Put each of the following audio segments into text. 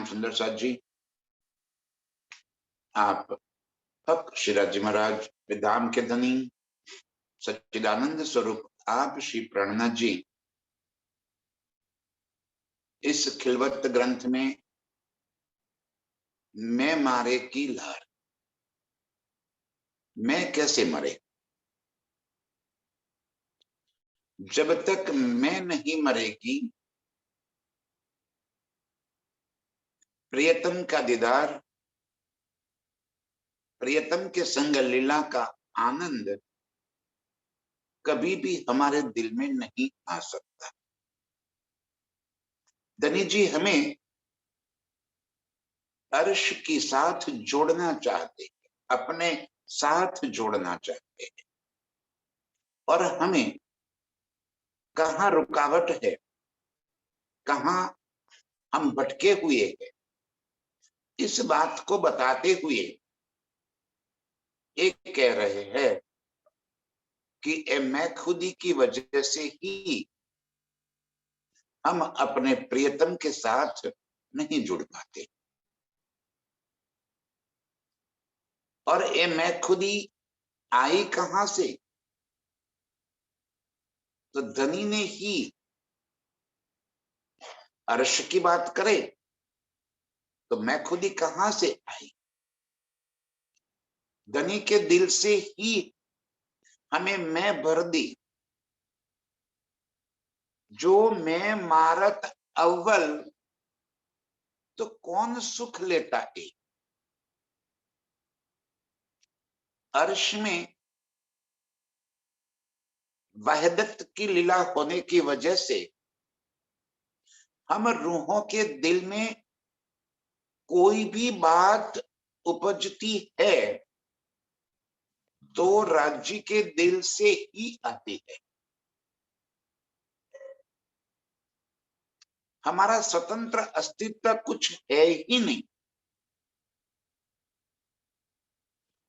श्याम सुंदर साथ जी, आप भक्त श्रीराज जी महाराज, विधाम के धनी सच्चिदानंद स्वरूप आप श्री प्रणनाथ जी, इस खिलवत ग्रंथ में मैं मारे की लहर, मैं कैसे मरे। जब तक मैं नहीं मरेगी, प्रियतम का दीदार, प्रियतम के संग लीला का आनंद कभी भी हमारे दिल में नहीं आ सकता। धनी जी हमें अर्श के साथ जोड़ना चाहते हैं, अपने साथ जोड़ना चाहते हैं, और हमें कहाँ रुकावट है, कहाँ हम भटके हुए हैं, इस बात को बताते हुए एक कह रहे हैं कि मैं खुदी की वजह से ही हम अपने प्रियतम के साथ नहीं जुड़ पाते, और ये मैं खुदी आई कहां से, तो धनी ने ही अर्श की बात करे तो मैं खुदी कहां से आई। धनी के दिल से ही हमें मैं भर दी, जो मैं मारत अव्वल तो कौन सुख लेता है। अर्श में वहदत की लीला होने की वजह से हम रूहों के दिल में कोई भी बात उपजती है तो राज्य के दिल से ही आती है। हमारा स्वतंत्र अस्तित्व कुछ है ही नहीं,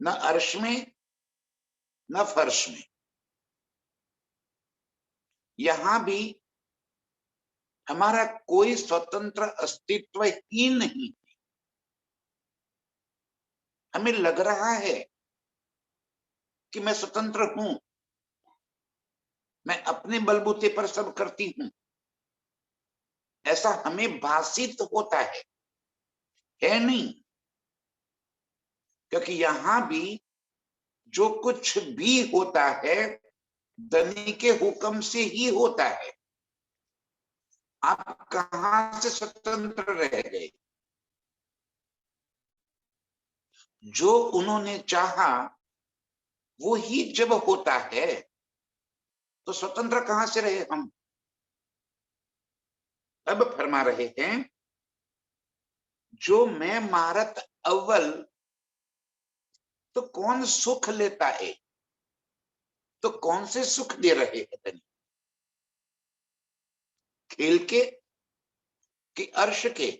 न अर्श में न फर्श में। यहां भी हमारा कोई स्वतंत्र अस्तित्व ही नहीं। हमें लग रहा है कि मैं स्वतंत्र हूं, मैं अपने बलबूते पर सब करती हूं, ऐसा हमें भासित होता है नहीं। क्योंकि यहां भी जो कुछ भी होता है धनी के हुक्म से ही होता है। आप कहां से स्वतंत्र रह गए। जो उन्होंने चाहा वो ही जब होता है तो स्वतंत्र कहां से रहे हम। अब फरमा रहे हैं, जो मैं मारत अव्वल तो कौन सुख लेता है। तो कौन से सुख दे रहे हैं धनी, खेल के कि अर्श के।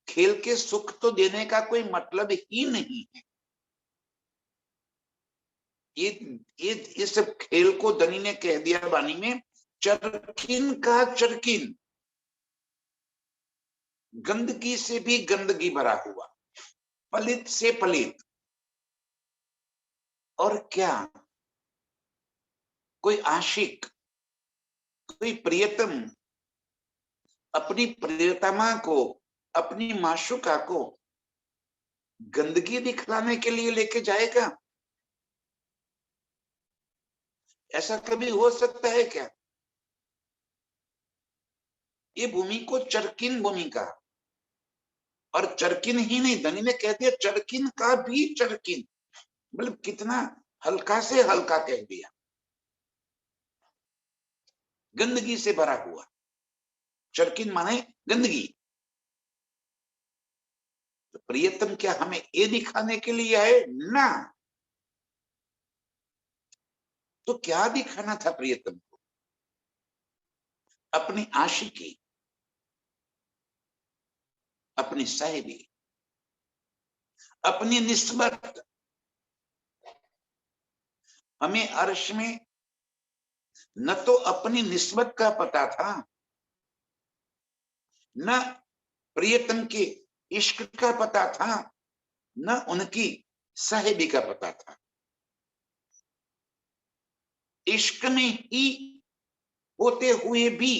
खेल के सुख तो देने का कोई मतलब ही नहीं है। ये इस खेल को धनी ने कह दिया वाणी में, चरकिन का चरकिन, गंदगी से भी गंदगी भरा हुआ, पलित से पलित। और क्या कोई आशिक, कोई प्रियतम अपनी प्रियतमा को, अपनी माशुका को गंदगी दिखलाने के लिए लेके जाएगा। ऐसा कभी हो सकता है क्या। ये भूमि को चरकिन भूमि का, और चरकिन ही नहीं, धनी ने कह दिया चरकिन का भी चरकिन, मतलब कितना हल्का से हल्का कह दिया, गंदगी से भरा हुआ। चरकिन माने गंदगी। तो प्रियतम क्या हमें ये दिखाने के लिए आए ना। तो क्या दिखाना था प्रियतम को, अपनी आशिकी, अपनी साहेबी, अपनी निस्बत। हमें अर्श में न तो अपनी निस्बत का पता था, न प्रियतम के इश्क का पता था, न उनकी साहिबी का पता था। इश्क में ही होते हुए भी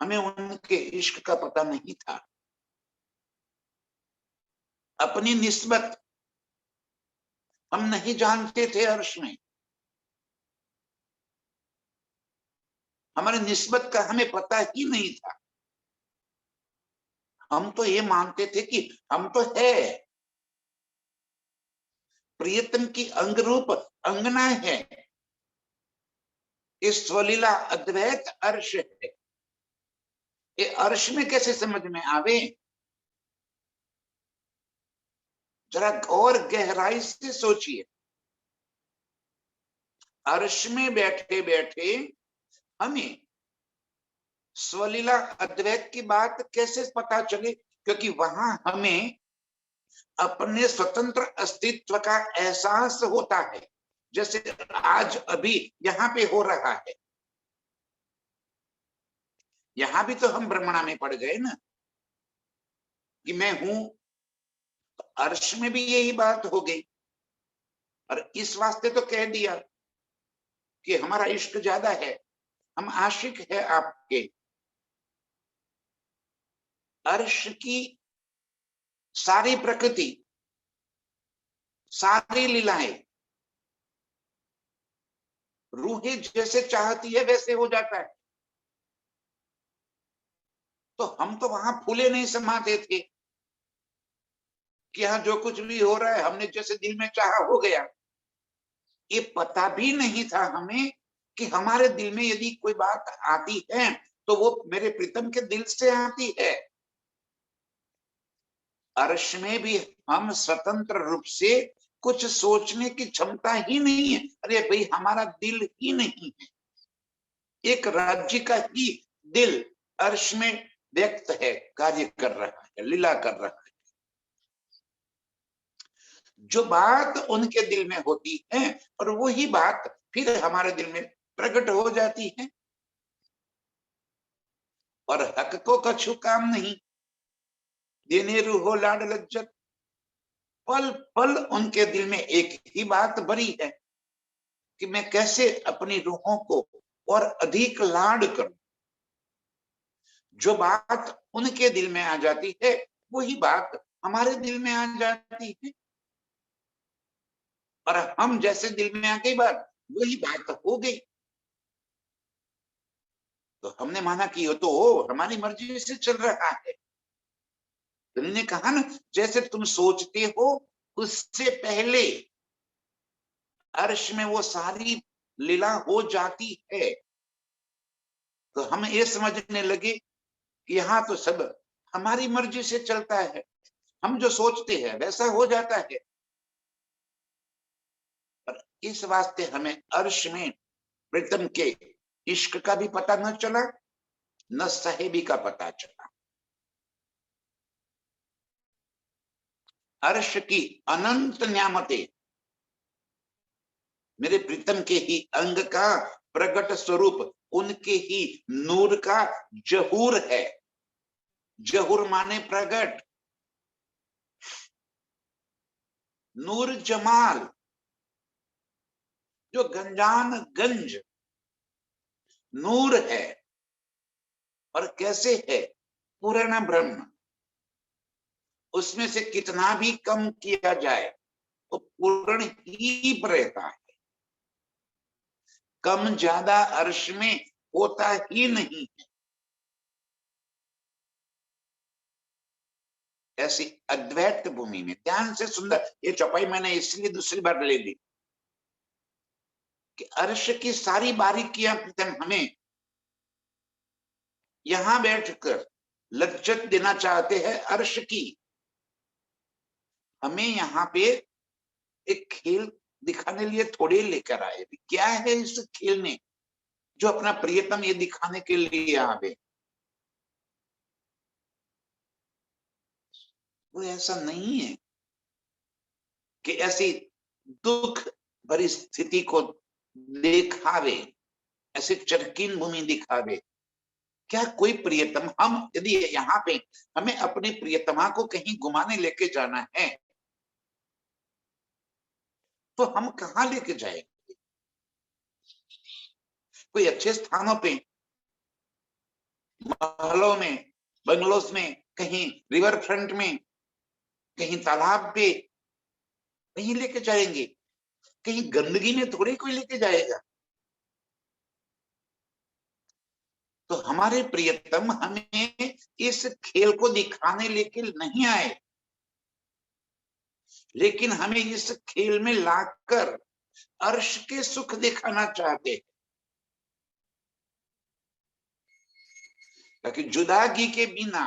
हमें उनके इश्क का पता नहीं था। अपनी निस्बत हम नहीं जानते थे अर्श में, हमारी निस्बत का हमें पता ही नहीं था। हम तो ये मानते थे कि हम तो है, प्रियतम की अंग रूप अंगना है, इस स्वलीला अद्वैत अर्श है। ये अर्श में कैसे समझ में आवे? जरा और गहराई से सोचिए। अर्श में बैठे बैठे हमें स्वलीला अद्वैत की बात कैसे पता चले? क्योंकि वहां हमें अपने स्वतंत्र अस्तित्व का एहसास होता है, जैसे आज अभी यहाँ पे हो रहा है। यहां भी तो हम भ्रमणा में पड़ गए ना कि मैं हूं। अर्श में भी यही बात हो गई, और इस वास्ते तो कह दिया कि हमारा इश्क ज्यादा है, हम आशिक है आपके। अर्श की सारी प्रकृति, सारी लीलाएं रूहें जैसे चाहती है वैसे हो जाता है। तो हम तो वहां फूले नहीं समाते थे कि यहाँ जो कुछ भी हो रहा है हमने जैसे दिल में चाहा हो गया। ये पता भी नहीं था हमें कि हमारे दिल में यदि कोई बात आती है तो वो मेरे प्रीतम के दिल से आती है। अर्श में भी हम स्वतंत्र रूप से कुछ सोचने की क्षमता ही नहीं है। अरे भाई, हमारा दिल ही नहीं है, एक राज्य का ही दिल अर्श में व्यक्त है, कार्य कर रहा है, लीला कर रहा है। जो बात उनके दिल में होती है और वही बात फिर हमारे दिल में प्रकट हो जाती है। और हक को कछु काम नहीं, देने रूहो लाड लज्जत। पल पल उनके दिल में एक ही बात भरी है कि मैं कैसे अपनी रूहों को और अधिक लाड करूं। जो बात उनके दिल में आ जाती है वही बात हमारे दिल में आ जाती है, और हम जैसे दिल में आ गई बात वही बात हो गई। तो हमने माना कि ये तो हमारी मर्जी से चल रहा है। तुमने कहा ना, जैसे तुम सोचते हो उससे पहले अर्श में वो सारी लीला हो जाती है। तो हम ये समझने लगे कि यहाँ तो सब हमारी मर्जी से चलता है, हम जो सोचते हैं वैसा हो जाता है। पर इस वास्ते हमें अर्श में प्रीतम के इश्क का भी पता न चला, न साहेबी का पता चला। अर्श की अनंत न्यामतें मेरे प्रीतम के ही अंग का प्रकट स्वरूप, उनके ही नूर का जहूर है। जहूर माने प्रकट, नूर जमाल, जो गंजान गंज नूर है। और कैसे है? पूर्ण ब्रह्म, उसमें से कितना भी कम किया जाए तो पूर्ण ही रहता है। कम ज्यादा अर्श में होता ही नहीं है। ऐसी अद्वैत भूमि में ध्यान से सुंदर, ये चौपाई मैंने इसलिए दूसरी बार ले ली कि अर्श की सारी बारीकियां प्रीतम हमें यहां बैठकर लज्जत देना चाहते हैं। अर्श की हमें यहाँ पे एक खेल दिखाने लिए थोड़े लेकर आए। क्या है इस खेल में जो अपना प्रियतम ये दिखाने के लिए आवे? वो ऐसा नहीं है कि ऐसी दुख भरी स्थिति को दिखावे, ऐसे चरकीन भूमि दिखावे। क्या कोई प्रियतम, हम यदि यहाँ पे हमें अपने प्रियतमा को कहीं घुमाने लेके जाना है तो हम कहाँ लेके जाएंगे? कोई अच्छे स्थानों पे, महलों में, बंगलोज में, कहीं रिवर फ्रंट में, कहीं तालाब पे, कहीं लेके जाएंगे? कहीं गंदगी में थोड़ी कोई लेके जाएगा। तो हमारे प्रियतम हमें इस खेल को दिखाने लेके नहीं आए, लेकिन हमें इस खेल में लाकर अर्श के सुख दिखाना चाहते हैं, ताकि जुदागी के बिना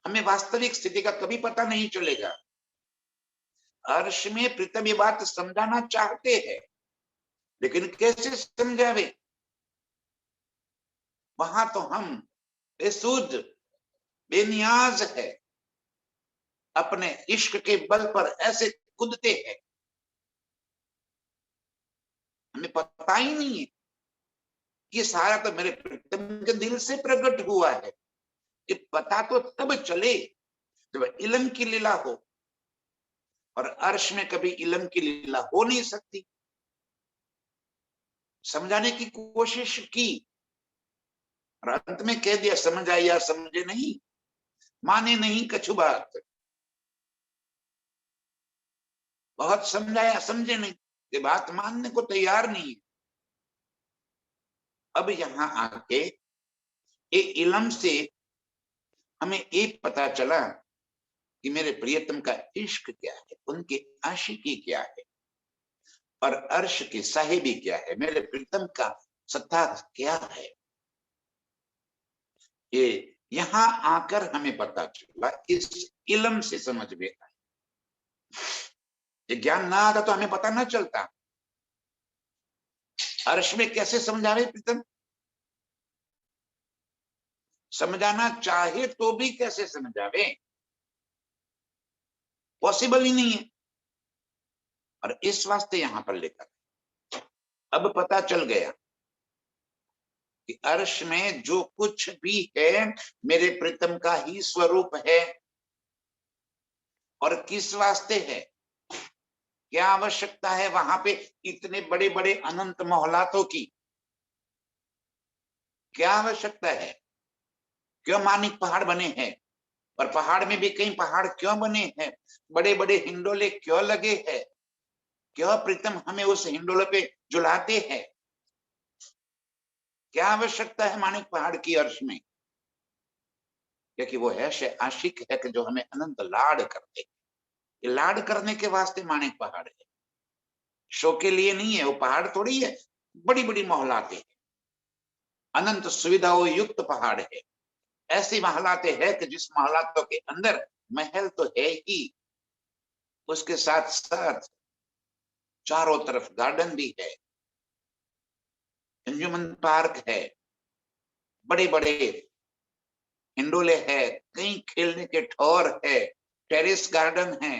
हमें वास्तविक स्थिति का कभी पता नहीं चलेगा। अर्श में प्रीतम ये बात समझाना चाहते हैं, लेकिन कैसे समझावे? वहां तो हम बेसुध, बेनियाज है, अपने इश्क के बल पर ऐसे कूदते हैं, हमें पता ही नहीं है ये सारा तो मेरे प्रीतम के दिल से प्रकट हुआ है। ये पता तो तब चले जब इल्म की लीला हो, और अर्श में कभी इल्म की लीला हो नहीं सकती। समझाने की कोशिश की और अंत में कह दिया समझ आई या समझे नहीं, माने नहीं कछु बात। बहुत समझाया, समझे नहीं, ये बात मानने को तैयार नहीं है। अब यहां आके ये इल्म से हमें एक पता चला कि मेरे प्रियतम का इश्क क्या है, उनकी आशिकी क्या है, और अर्श की साहिबी क्या है, मेरे प्रीतम का सत्ता क्या है। ये यहां आकर हमें पता चला, इस इल्म से समझ में आया। ये ज्ञान ना आता तो हमें पता ना चलता। अर्श में कैसे समझावे प्रीतम? समझाना चाहे तो भी कैसे समझावे? पॉसिबल ही नहीं है। और इस वास्ते यहां पर लेकर अब पता चल गया कि अर्श में जो कुछ भी है मेरे प्रीतम का ही स्वरूप है। और किस वास्ते है, क्या आवश्यकता है वहां पे इतने बड़े बड़े अनंत मोहलातों की? क्या आवश्यकता है? क्यों मानिक पहाड़ बने हैं? और पहाड़ में भी कई पहाड़ क्यों बने हैं? बड़े बड़े हिंडोले क्यों लगे हैं? क्यों प्रीतम हमें उस हिंडोले पे झुलाते हैं? क्या आवश्यकता है मानिक पहाड़ की अर्श में? क्योंकि वो है आशिक है कि जो हमें अनंत लाड करते। ये लाड करने के वास्ते मानिक पहाड़ है, शो के लिए नहीं है। वो पहाड़ थोड़ी है, बड़ी बड़ी मोहलाते हैं, अनंत सुविधाओं युक्त पहाड़ है। ऐसी महलाते हैं कि जिस महलातों के अंदर महल तो है ही, उसके साथ साथ चारों तरफ गार्डन भी है, अंजुमन पार्क है, बड़े बड़े हिंडोले है, कई खेलने के ठौर है, टेरेस गार्डन है,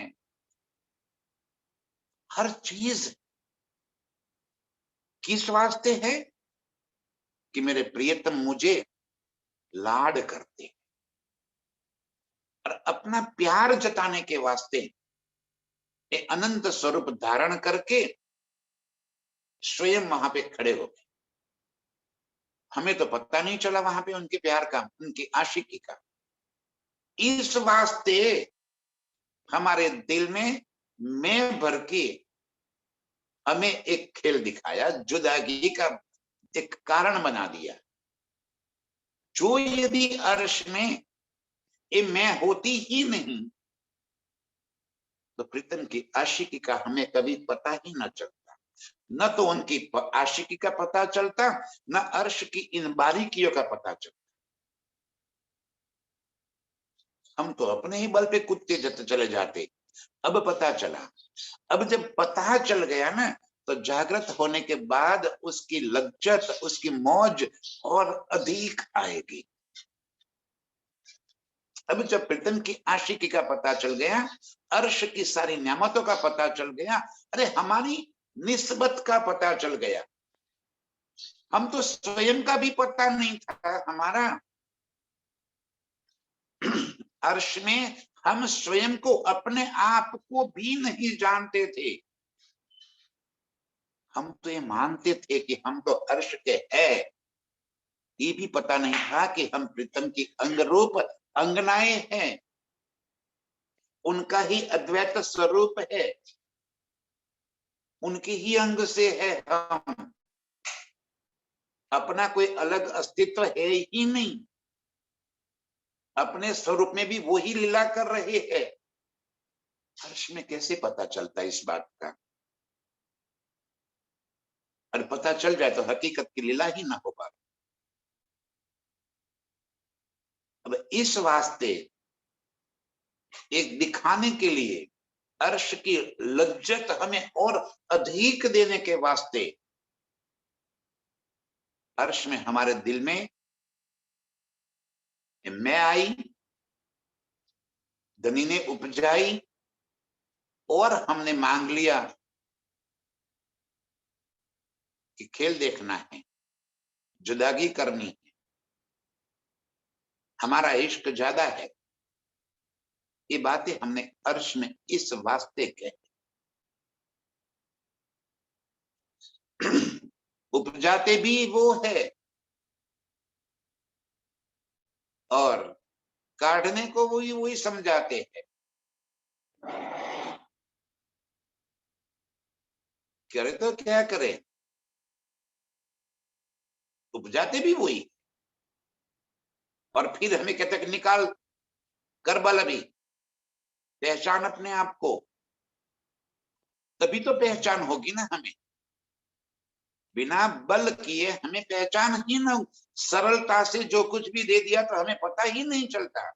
हर चीज किस वास्ते है? कि मेरे प्रियतम मुझे लाड करते हैं, और अपना प्यार जताने के वास्ते ये अनंत स्वरूप धारण करके स्वयं वहां पे खड़े हो गए। हमें तो पता नहीं चला वहां पे उनके प्यार का, उनकी आशिकी का। इस वास्ते हमारे दिल में मैं भर के हमें एक खेल दिखाया, जुदागी का एक कारण बना दिया। जो यदि अर्श में ये मैं होती ही नहीं तो प्रीतम की आशिकी का हमें कभी पता ही न चलता। न तो उनकी आशिकी का पता चलता, न अर्श की इन बारीकियों का पता चलता। हम तो अपने ही बल पे कूदते चले जाते। अब पता चला। अब जब पता चल गया ना, तो जागृत होने के बाद उसकी लज्जत, उसकी मौज और अधिक आएगी। अब जब प्रीतम की आशिकी का पता चल गया, अर्श की सारी नियामतों का पता चल गया, अरे हमारी निस्बत का पता चल गया, हम तो स्वयं का भी पता नहीं था हमारा। अर्श में हम स्वयं को, अपने आप को भी नहीं जानते थे। हम तो ये मानते थे कि हम तो अर्श के हैं, ये भी पता नहीं था कि हम प्रीतम की अंग रूप अंगनाएं हैं, उनका ही अद्वैत स्वरूप है, उनके ही अंग से है हम, अपना कोई अलग अस्तित्व है ही नहीं। अपने स्वरूप में भी वो ही लीला कर रहे हैं। अर्श में कैसे पता चलता इस बात का? और पता चल जाए तो हकीकत की लीला ही ना हो पाए। अब इस वास्ते एक दिखाने के लिए, अर्श की लज्जत हमें और अधिक देने के वास्ते, अर्श में हमारे दिल में मैं आई, धनी ने उपजाई, और हमने मांग लिया कि खेल देखना है, जुदागी करनी है, हमारा इश्क ज्यादा है। ये बातें हमने अर्श में इस वास्ते कही। उपजाते भी वो है और काटने को वही वही समझाते हैं। करे तो क्या करे, उपजाते भी वही, और फिर हमें कहते कि निकाल कर बल, अभी पहचान अपने आप को, तभी तो पहचान होगी ना हमें। बिना बल किए हमें पहचान ही ना, सरलता से जो कुछ भी दे दिया तो हमें पता ही नहीं चलता।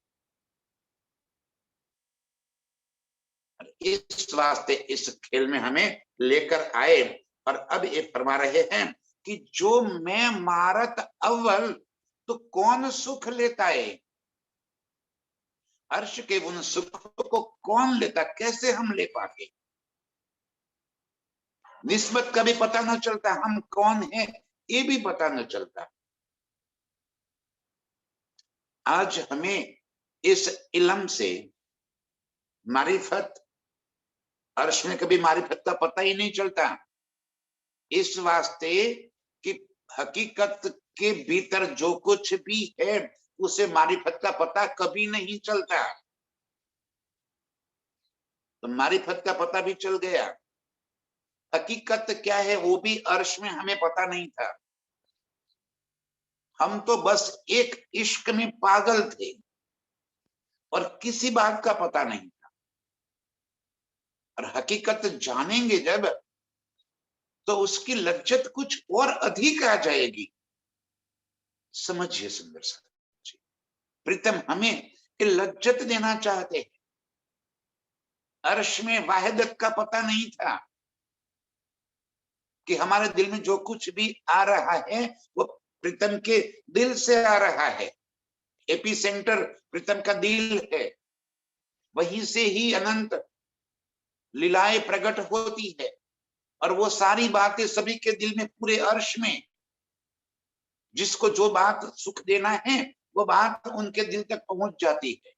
इस वास्ते इस खेल में हमें लेकर आए, और अब ये फरमा रहे हैं कि जो मैं मारत अव्वल तो कौन सुख लेता है। अर्श के उन सुख को कौन लेता, कैसे हम ले पाते? निस्बत का भी पता न चलता, हम कौन है ये भी पता न चलता। आज हमें इस इल्म से मारिफत, अर्श में कभी मारिफत का पता ही नहीं चलता, इस वास्ते कि हकीकत के भीतर जो कुछ भी है उसे मारिफत का पता कभी नहीं चलता। तो मारिफत का पता भी चल गया, हकीकत क्या है वो भी अर्श में हमें पता नहीं था। हम तो बस एक इश्क में पागल थे और किसी बात का पता नहीं था। और हकीकत जानेंगे जब, तो उसकी लज्जत कुछ और अधिक आ जाएगी। समझिए सुंदर साहब जी, प्रीतम हमें लज्जत देना चाहते हैं। अर्श में वाहिदत का पता नहीं था कि हमारे दिल में जो कुछ भी आ रहा है वो प्रीतम के दिल से आ रहा है। एपी सेंटर प्रीतम का दिल है, वहीं से ही अनंत लीलाएं प्रकट होती है, और वो सारी बातें सभी के दिल में, पूरे अर्श में जिसको जो बात सुख देना है वो बात उनके दिल तक पहुंच जाती है।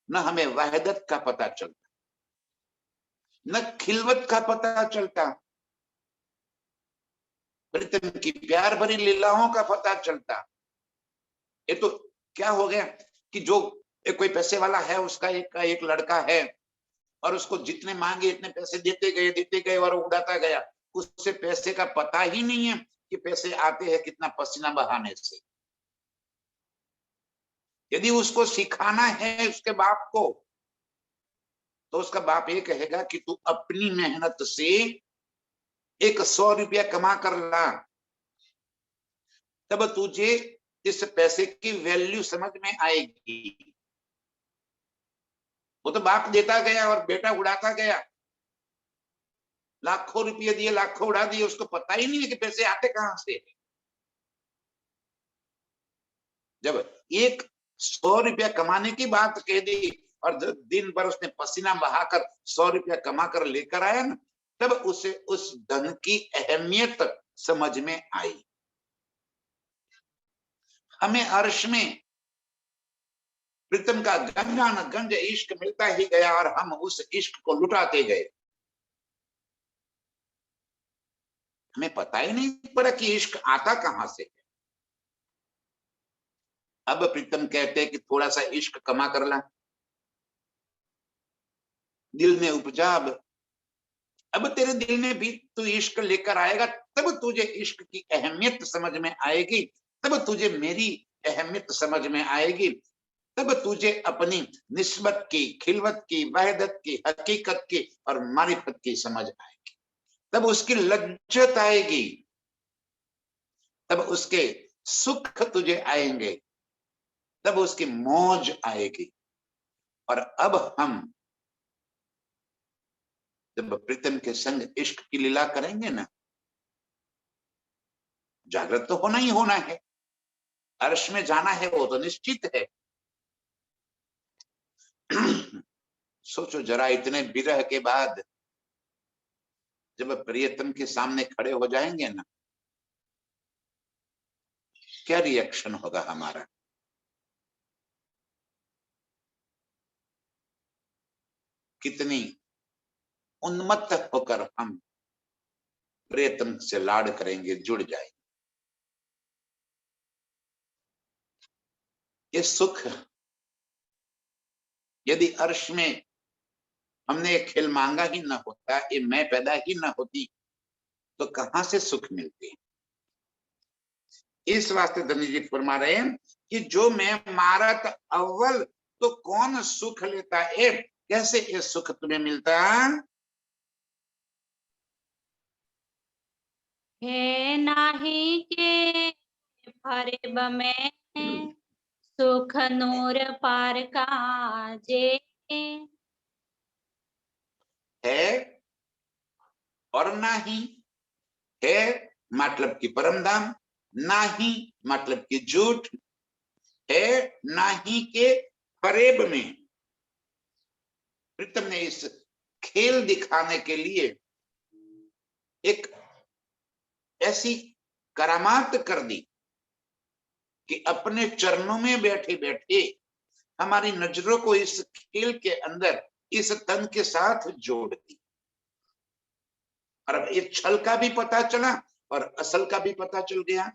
न हमें वहदत का पता चलता, न खिलवत का पता चलता, प्रीतम की प्यार भरी लीलाओं का पता चलता। ये तो क्या हो गया कि जो कोई पैसे वाला है, उसका एक लड़का है, और उसको जितने मांगे इतने पैसे देते गए और उड़ाता गया। उससे पैसे का पता ही नहीं है कि पैसे आते हैं कितना पसीना बहाने से। यदि उसको सिखाना है उसके बाप को, तो उसका बाप ये कहेगा कि तू अपनी मेहनत से 100 रुपया कमा कर ला, तब तुझे इस पैसे की वैल्यू समझ में आएगी। वो तो बाप देता गया और बेटा उड़ाता गया, लाखों रुपये दिए, लाखों उड़ा दिए, उसको पता ही नहीं है कि पैसे आते कहां से। जब 100 रुपया कमाने की बात कह दी और दिन भर उसने पसीना बहाकर 100 रुपया कमा कर लेकर आया ना, तब उसे उस धन की अहमियत समझ में आई। हमें अर्श में प्रीतम का गंज इश्क मिलता ही गया और हम उस इश्क को लुटाते गए। हमें पता ही नहीं पड़ा कि इश्क आता कहां से है। अब प्रीतम कहते हैं कि थोड़ा सा इश्क कमा कर ला, दिल में उपजा। अब तेरे दिल में भी तू इश्क लेकर आएगा, तब तुझे इश्क की अहमियत समझ में आएगी, तब तुझे मेरी अहमियत समझ में आएगी, तब तुझे अपनी निस्बत की, खिलवत की, वहदत की, हकीकत की और मारिफत की समझ आएगी। तब उसकी लज्जत आएगी, तब उसके सुख तुझे आएंगे, तब उसकी मौज आएगी। और अब हम जब प्रीतम के संग इश्क की लीला करेंगे ना, जागृत तो होना ही होना है, अर्श में जाना है वो तो निश्चित है। सोचो जरा, इतने विरह के बाद जब प्रियतम के सामने खड़े हो जाएंगे ना, क्या रिएक्शन होगा हमारा। कितनी उन्मत्त होकर हम प्रियतम से लाड करेंगे, जुड़ जाएंगे। ये सुख यदि अर्श में हमने एक खेल मांगा ही ना होता, ये मैं पैदा ही ना होती, तो कहां से सुख मिलते। इस वास्ते धनी जी फरमा रहे हैं कि जो मैं मारत अव्वल तो कौन सुख लेता है। कैसे ये सुख तुम्हें मिलता है नाही के फरेब में सुख नूर पार काजे। है और ना ही है मतलब कि परम धाम, ना ही मतलब कि झूठ है, ना ही के फरेब में। प्रीतम ने इस खेल दिखाने के लिए एक ऐसी करामात कर दी कि अपने चरणों में बैठे बैठे हमारी नजरों को इस खेल के अंदर इस तन के साथ जोड़ दी। और अब एक छल का भी पता चला और असल का भी पता चल गया।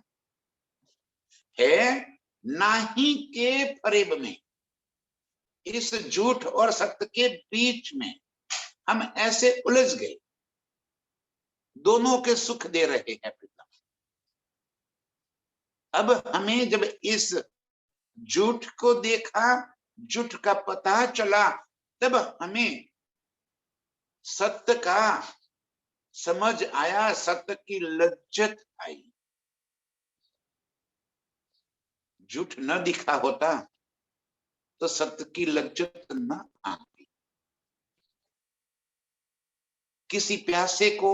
है नाही के फरेब में, इस झूठ और सत्य के बीच में हम ऐसे उलझ गए, दोनों के सुख दे रहे हैं पिता। अब हमें जब इस झूठ को देखा, झूठ का पता चला, तब हमें सत्य का समझ आया, सत्य की लज्जत आई। झूठ न दिखा होता तो सत्य की लज्जत न आती। किसी प्यासे को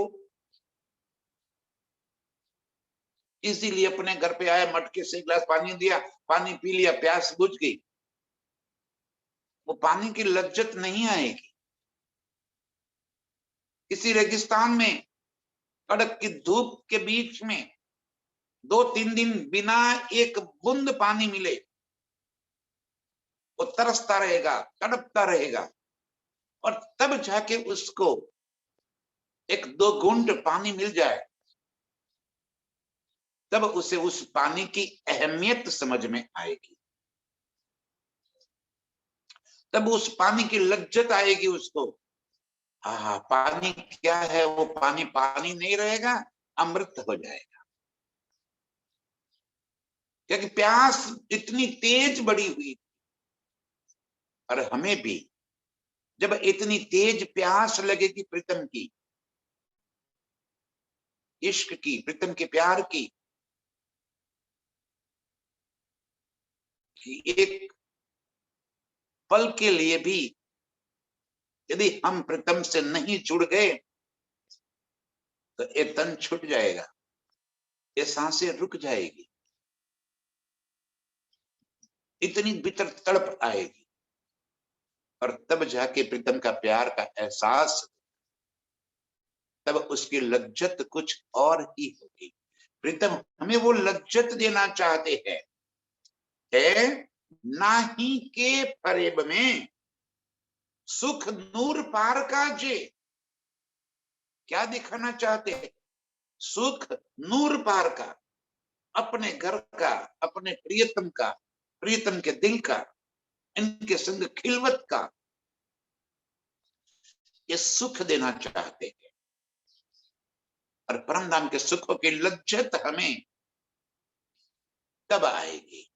इसीलिए अपने घर पे आया, मटके से गिलास पानी दिया, पानी पी लिया, प्यास बुझ गई, वो पानी की लज्जत नहीं आएगी। किसी रेगिस्तान में कड़क की धूप के बीच में 2-3 दिन बिना एक बूंद पानी मिले, वो तरसता रहेगा, तड़पता रहेगा, और तब जाके उसको 1-2 घूंट पानी मिल जाए, तब उसे उस पानी की अहमियत समझ में आएगी, तब उस पानी की लज्जत आएगी उसको। हाँ, पानी क्या है, वो पानी पानी नहीं रहेगा, अमृत हो जाएगा। क्योंकि प्यास इतनी तेज बढ़ी हुई। और हमें भी जब इतनी तेज प्यास लगेगी प्रीतम की, इश्क की, प्रीतम के प्यार की, कि एक पल के लिए भी यदि हम प्रीतम से नहीं जुड़ गए तो ये तन छूट जाएगा, ये सांसें रुक जाएगी, इतनी भीतर तड़प आएगी। और तब जाके प्रीतम का प्यार का एहसास, तब उसकी लज्जत कुछ और ही होगी। प्रीतम हमें वो लज्जत देना चाहते हैं, है नाही के फरेब में सुख नूर पार का जे। क्या दिखाना चाहते हैं? सुख नूर पार का, अपने घर का, अपने प्रियतम का, प्रियतम के दिल का, इनके संग खिलवत का, ये सुख देना चाहते हैं। और परम धाम के सुखों की लज्जत हमें तब आएगी,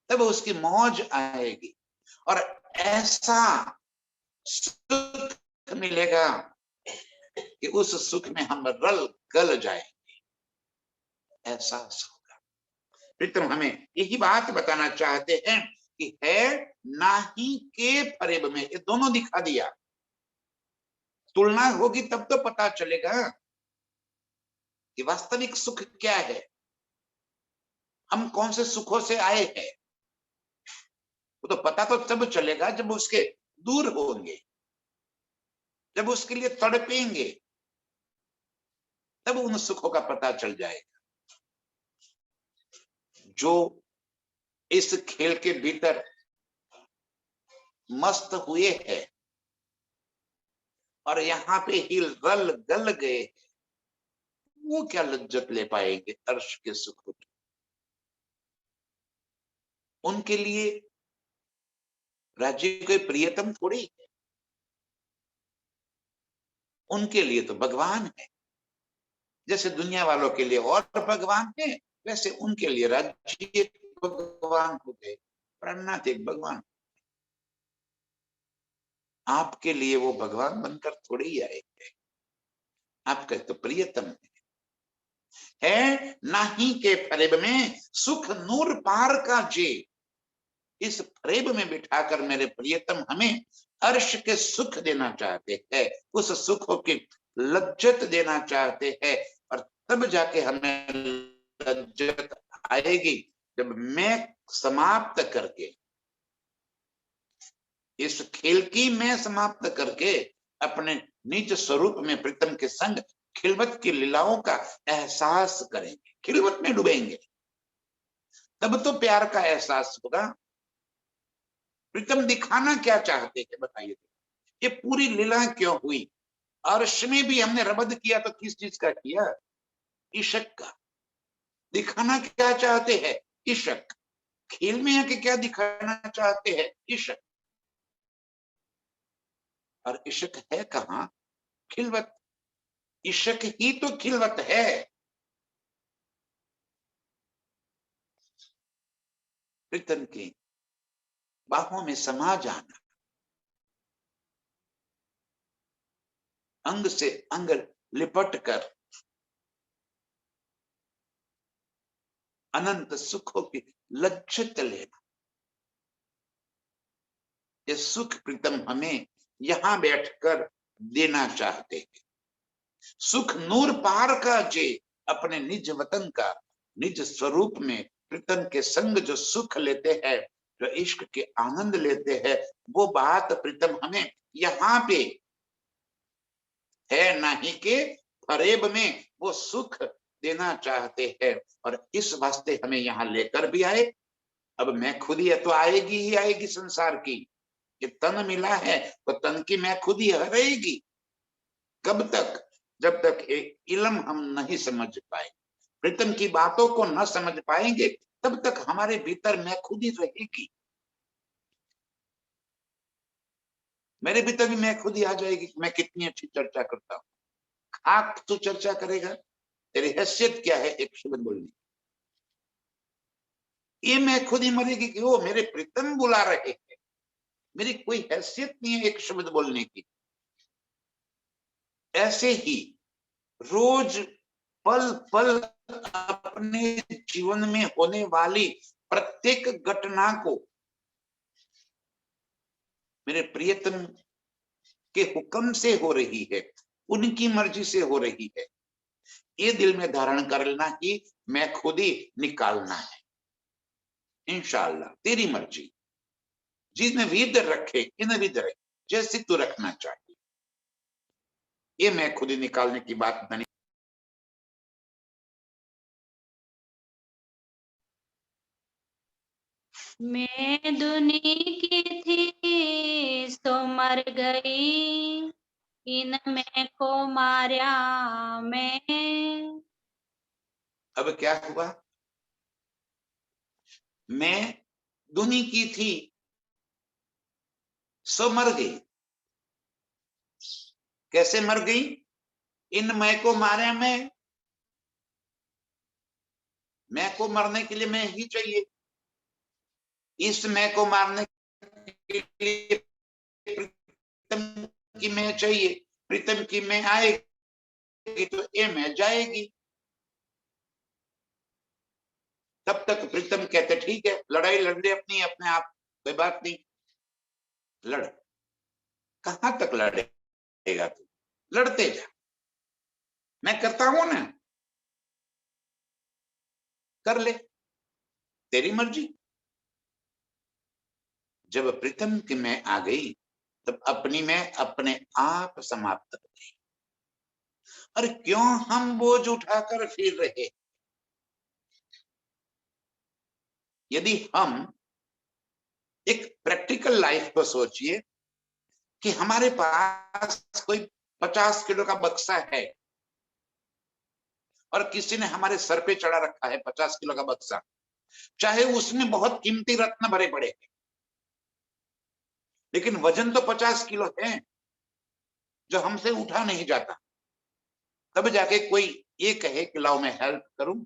तब उसकी मौज आएगी, और ऐसा सुख मिलेगा कि उस सुख में हम रल गल जाएंगे, एहसास होगा। प्रीतम हमें यही बात बताना चाहते हैं कि है नाही के फरेब में, ये दोनों दिखा दिया। तुलना होगी तब तो पता चलेगा कि वास्तविक सुख क्या है, हम कौन से सुखों से आए हैं। वो तो पता तो तब चलेगा जब उसके दूर होंगे, जब उसके लिए तड़पेंगे, तब उन सुखों का पता चल जाएगा। जो इस खेल के भीतर मस्त हुए हैं और यहाँ पे ही रल गल गए, वो क्या लज्जत ले पाएंगे अर्श के सुख की। उनके लिए राज्य कोई प्रियतम थोड़ी है, उनके लिए तो भगवान है। जैसे दुनिया वालों के लिए और भगवान है, वैसे उनके लिए राज्य एक भगवान हो गए, प्राणनाथ एक भगवान। आपके लिए वो भगवान बनकर थोड़ी ही आएंगे, आपका तो प्रियतम है नाही के फरेब में सुख नूर पार का जे। इस फरेब में बिठाकर मेरे प्रियतम हमें अर्श के सुख देना चाहते हैं, उस सुखों की लज्जत देना चाहते हैं, और तब जाके हमें लज्जत आएगी जब मैं समाप्त करके, इस खेल की मैं समाप्त करके अपने निज स्वरूप में प्रीतम के संग खिलवत की लीलाओं का एहसास करेंगे, खिलवत में डूबेंगे, तब तो प्यार का एहसास होगा। प्रीतम दिखाना क्या चाहते हैं बताइए, ये पूरी लीला क्यों हुई? अर्श में भी हमने रबद किया तो किस चीज का किया? इशक का। दिखाना क्या चाहते हैं? इशक। खेल में आके क्या दिखाना चाहते हैं? इशक। और इशक है कहां? खिलवत। इशक ही तो खिलवत है। प्रीतम की बाहों में समा जाना, अंग से अंग लिपट कर अनंत सुखों की लज्जत लेना, ये सुख प्रीतम हमें यहां बैठकर देना चाहते हैं। सुख नूर पार का जे, अपने निज वतन का, निज स्वरूप में प्रीतम के संग जो सुख लेते हैं, जो इश्क के आनंद लेते हैं, वो बात प्रीतम हमें यहाँ पे है नहीं के फरेब में वो सुख देना चाहते हैं। और इस वास्ते हमें यहाँ लेकर भी आए। अब मैं खुद ही है तो आएगी ही आएगी संसार की, ये तन मिला है तो तन की मैं खुद ही रहेगी। कब तक? जब तक एक इल्म हम नहीं समझ पाए, प्रीतम की बातों को न समझ पाएंगे, तब तक हमारे भीतर मैं खुद ही रहेगी। मेरे भीतर भी मैं खुद ही आ जाएगी, मैं कितनी अच्छी चर्चा करता हूँ। खाक तू चर्चा करेगा, तेरी हैसियत क्या है एक शब्द बोलने? ये मैं खुद ही मरेगी कि वो मेरे प्रीतम बुला रहे हैं, मेरी कोई हैसियत नहीं है एक शब्द बोलने की। ऐसे ही रोज पल पल अपने जीवन में होने वाली प्रत्येक घटना को मेरे प्रियतम के हुक्म से हो रही है, उनकी मर्जी से हो रही है, ये दिल में धारण कर लेना ही मैं खुद ही निकालना है। इंशाअल्लाह तेरी मर्जी, जिसने विध रखे इन विध रखे, जैसे तू रखना चाहिए, ये मैं खुद ही निकालने की बात नहीं। मैं दुनी की थी सो मर गई, इन मैं को मार्या मैं। अब क्या हुआ? मैं दुनी की थी सो मर गई। कैसे मर गई? इन मैं को मारे मैं को मरने के लिए मैं ही चाहिए। इस मैं को मारने के लिए प्रीतम की मैं चाहिए। प्रीतम की मैं आएगी तो ये मैं जाएगी। तब तक प्रीतम कहते ठीक है, लड़ाई लड़ ले अपनी अपने आप, कोई बात नहीं, लड़। कहां तक लड़ेगा तू? लड़ते जा, मैं करता हूं ना, कर ले, तेरी मर्जी। जब प्रीतम की मैं आ गई तब अपनी मैं अपने आप समाप्त हो गई। और क्यों हम बोझ उठाकर फिर रहे? यदि हम एक प्रैक्टिकल लाइफ को सोचिए कि हमारे पास कोई 50 किलो का बक्सा है और किसी ने हमारे सर पे चढ़ा रखा है 50 किलो का बक्सा, चाहे उसमें बहुत कीमती रत्न भरे पड़े हैं, लेकिन वजन तो 50 किलो है जो हमसे उठा नहीं जाता। तब जाके कोई ये कहे कि लाओ मैं हेल्प करूं,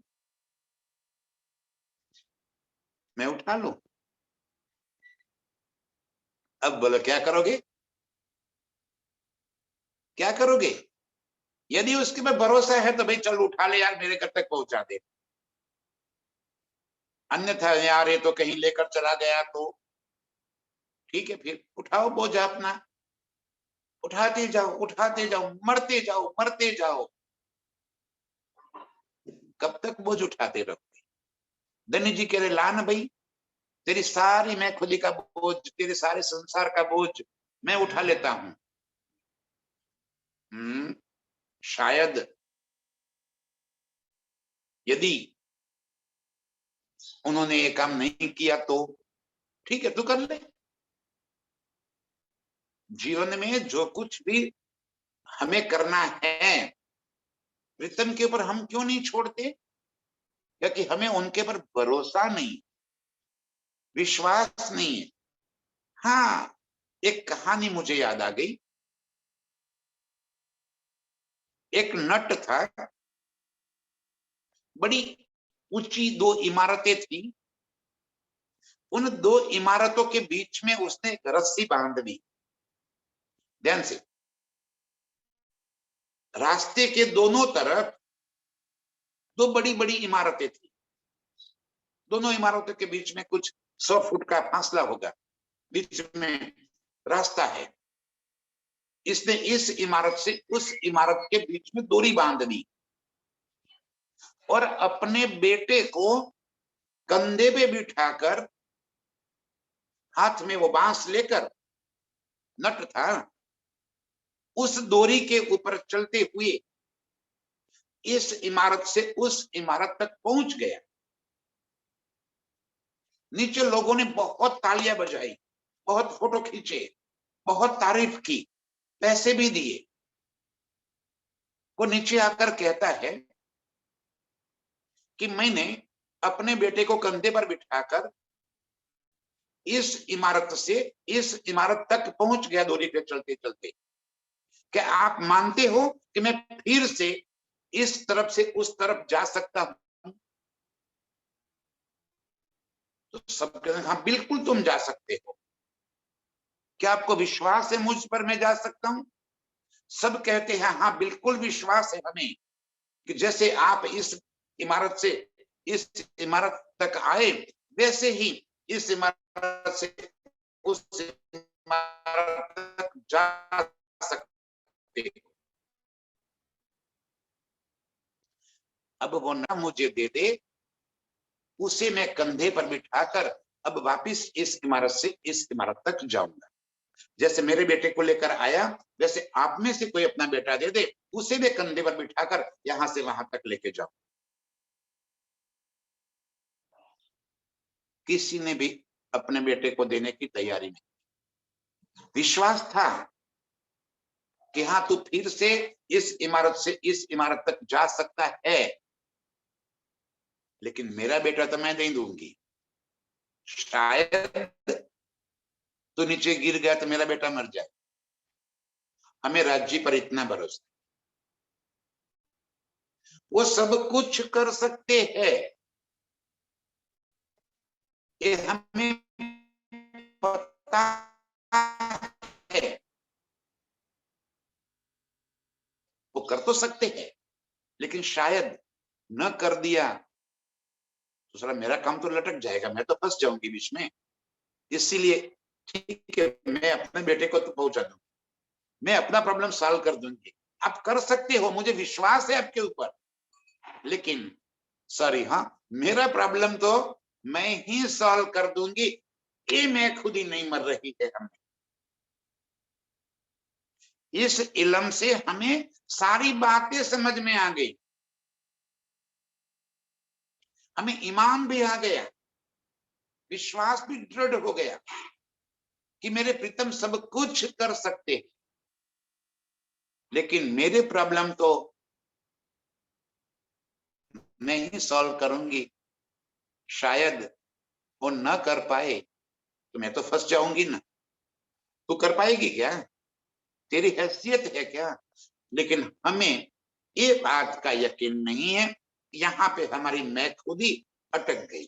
मैं उठा लूं। अब बोलो क्या करोगे? क्या करोगे? यदि उसके पे भरोसा है तो भाई चल उठा ले यार, मेरे घर तक पहुंचा दे। अन्यथा यार ये तो कहीं लेकर चला गया तो ठीक है, फिर उठाओ बोझ अपना, उठाते जाओ, मरते जाओ, मरते जाओ। कब तक बोझ उठाते रहोगे? धनी जी कह रहे ला ना भाई, तेरी सारी मैं खुदी का बोझ, तेरे सारे संसार का बोझ मैं उठा लेता हूं। शायद यदि उन्होंने ये काम नहीं किया तो ठीक है, तू कर ले। जीवन में जो कुछ भी हमें करना है, प्रीतम के ऊपर हम क्यों नहीं छोड़ते? क्योंकि हमें उनके ऊपर भरोसा नहीं, विश्वास नहीं है। हाँ, एक कहानी मुझे याद आ गई। एक नट था, बड़ी ऊंची दो इमारतें थी। उन दो इमारतों के बीच में उसने एक रस्सी बांध दी। ध्यान से, रास्ते के दोनों तरफ दो बड़ी बड़ी इमारतें थी। दोनों इमारतों के बीच में कुछ 100 फुट का फासला होगा, बीच में रास्ता है। इसने इस इमारत से उस इमारत के बीच में डोरी बांध दी और अपने बेटे को कंधे पे बिठाकर, हाथ में वो बांस लेकर, नट था, उस डोरी के ऊपर चलते हुए इस इमारत से उस इमारत तक पहुंच गया। नीचे लोगों ने बहुत तालियां बजाई, बहुत फोटो खींचे, बहुत तारीफ की, पैसे भी दिए। वो नीचे आकर कहता है कि मैंने अपने बेटे को कंधे पर बिठाकर इस इमारत से इस इमारत तक पहुंच गया डोरी पे चलते चलते। क्या आप मानते हो कि मैं फिर से इस तरफ से उस तरफ जा सकता हूं? तो सब कहते हैं हाँ बिल्कुल तुम जा सकते हो। क्या आपको विश्वास है मुझ पर मैं जा सकता हूं? सब कहते हैं हाँ बिल्कुल विश्वास है हमें कि जैसे आप इस इमारत से इस इमारत तक आए, वैसे ही इस इमारत से उस इमारत तक जा सकते हो। अब वो ना मुझे दे दे, उसे मैं कंधे पर बिठाकर अब वापिस इस इमारत से इस इमारत तक जाऊंगा। जैसे मेरे बेटे को लेकर आया, वैसे आप में से कोई अपना बेटा दे दे, उसे भी कंधे पर बिठाकर यहां से वहां तक लेके जाओ। किसी ने भी अपने बेटे को देने की तैयारी में। विश्वास था कि हाँ तू फिर से इस इमारत से इस इमारत तक जा सकता है, लेकिन मेरा बेटा तो मैं नहीं दूंगी। शायद तू नीचे गिर गया तो मेरा बेटा मर जाए। हमें राज्य पर इतना भरोसा, वो सब कुछ कर सकते हैं, ये हमें पता है। वो कर तो सकते हैं, लेकिन शायद न कर दिया तो साला मेरा काम तो लटक जाएगा, मैं तो फंस जाऊंगी बीच में। इसीलिए ठीक है, मैं अपने बेटे को तो पहुंचा दूंगी, मैं अपना प्रॉब्लम सॉल्व कर दूंगी, आप कर सकते हो, मुझे विश्वास है आपके ऊपर, लेकिन सॉरी, हाँ मेरा प्रॉब्लम तो मैं ही सॉल्व कर दूंगी, ये मैं खुद ही नहीं मर रही है। हमें इस इल्म से हमें सारी बातें समझ में आ गई, हमें ईमान भी आ गया, विश्वास भी दृढ़ हो गया कि मेरे प्रीतम सब कुछ कर सकते हैं, लेकिन मेरे प्रॉब्लम तो मैं ही सॉल्व करूंगी। शायद वो न कर पाए तो मैं तो फंस जाऊंगी ना। तू कर पाएगी क्या? तेरी हैसियत है क्या? लेकिन हमें ये बात का यकीन नहीं है। यहाँ पे हमारी मैं खुद ही अटक गई।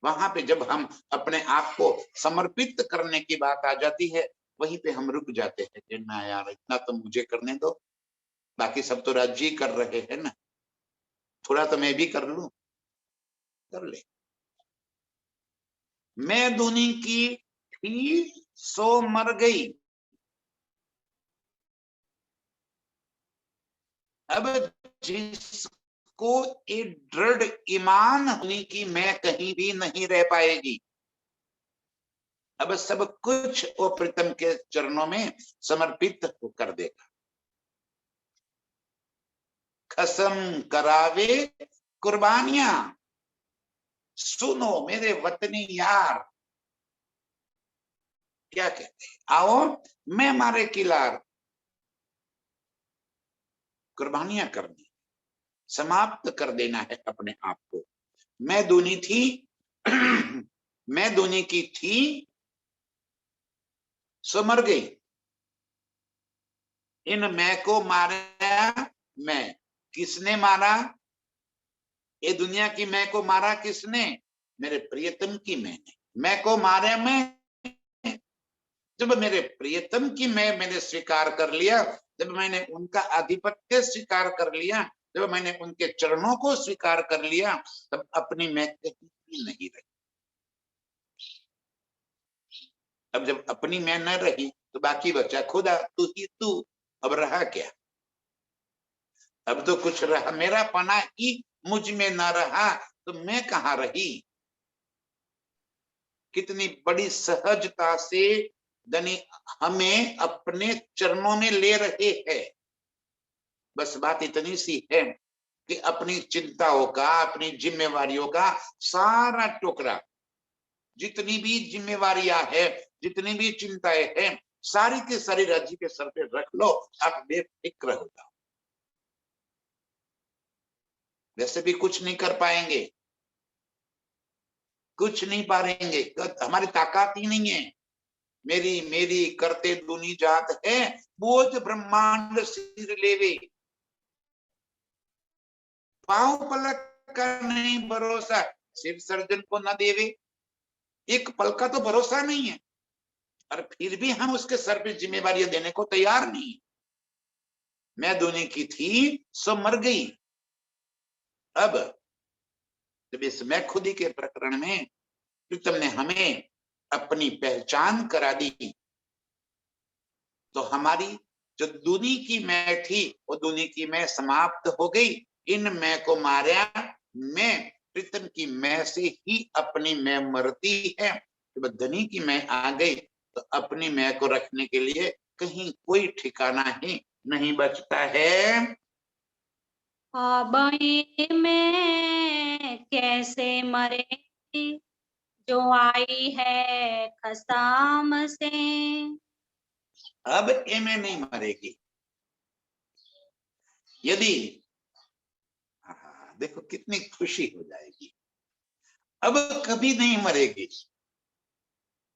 वहां पे जब हम अपने आप को समर्पित करने की बात आ जाती है, वहीं पे हम रुक जाते हैं कि ना यार, इतना तो मुझे करने दो, बाकी सब तो राजी कर रहे हैं ना, थोड़ा तो मैं भी कर लूं। कर ले। मैं दूनी की थी सो मर गई। अब जिसको एक दृढ़ ईमान होने की मैं कहीं भी नहीं रह पाएगी, अब सब कुछ वो प्रीतम के चरणों में समर्पित कर देगा। कसम करावे कुर्बानियां। सुनो मेरे वतनी यार, क्या कहते हैं, आओ मैं मारे किलार। कुर्बानियां करनी, समाप्त कर देना है अपने आप को। मैं दूनी थी मैं दूनी की थी सो मर गई। इन मैं को मारा मैं, किसने मारा? ये दुनिया की मैं को मारा किसने? मेरे प्रियतम की मैंने। मैं को मारे मैं, जब मेरे प्रियतम की मैंने स्वीकार कर लिया, जब मैंने उनका आधिपत्य स्वीकार कर लिया, जब मैंने उनके चरणों को स्वीकार कर लिया, तब अपनी मैं कहीं भी नहीं रही। अब जब अपनी मैं न रही तो बाकी बचा खुदा, तू ही तू। अब रहा क्या? अब तो कुछ रहा, मेरा पना ही मुझ में न रहा तो मैं कहाँ रही। कितनी बड़ी सहजता से धनी हमें अपने चरणों में ले रहे हैं। बस बात इतनी सी है कि अपनी चिंताओं का, अपनी जिम्मेवारियों का सारा टुकड़ा, जितनी भी जिम्मेवारियां है, जितनी भी चिंताएं हैं, सारी की सारी राज्य के सर पे रख लो, आप बेफिक्र हो जाओ। वैसे भी कुछ नहीं कर पाएंगे, कुछ नहीं पाएंगे, हमारी ताकत ही नहीं है। मेरी मेरी करते दुनी जात है, बोझ ब्रह्मांड सिर लेवे। पांव पलक का नहीं भरोसा, सिर सर्जन को न देवे। एक पल का तो भरोसा नहीं है, और फिर भी हम उसके सर पे जिम्मेवारियां देने को तैयार नहीं। मैं दूनी की थी सो मर गई। अब जब इस मैं खुदी के प्रकरण में प्रीतम ने हमें अपनी पहचान करा दी, तो हमारी जो दूनी की मैं थी, वो दूनी की मैं समाप्त हो गई। इन मैं को मारा मैं, प्रीतम की मैं से ही अपनी मैं मरती है। जब धनी की मैं आ गई तो अपनी मैं को रखने के लिए कहीं कोई ठिकाना ही नहीं बचता है। अब ये मैं कैसे मरे, जो आई है खसाम से। अब ये में नहीं मरेगी। यदि देखो कितनी खुशी हो जाएगी, अब कभी नहीं मरेगी।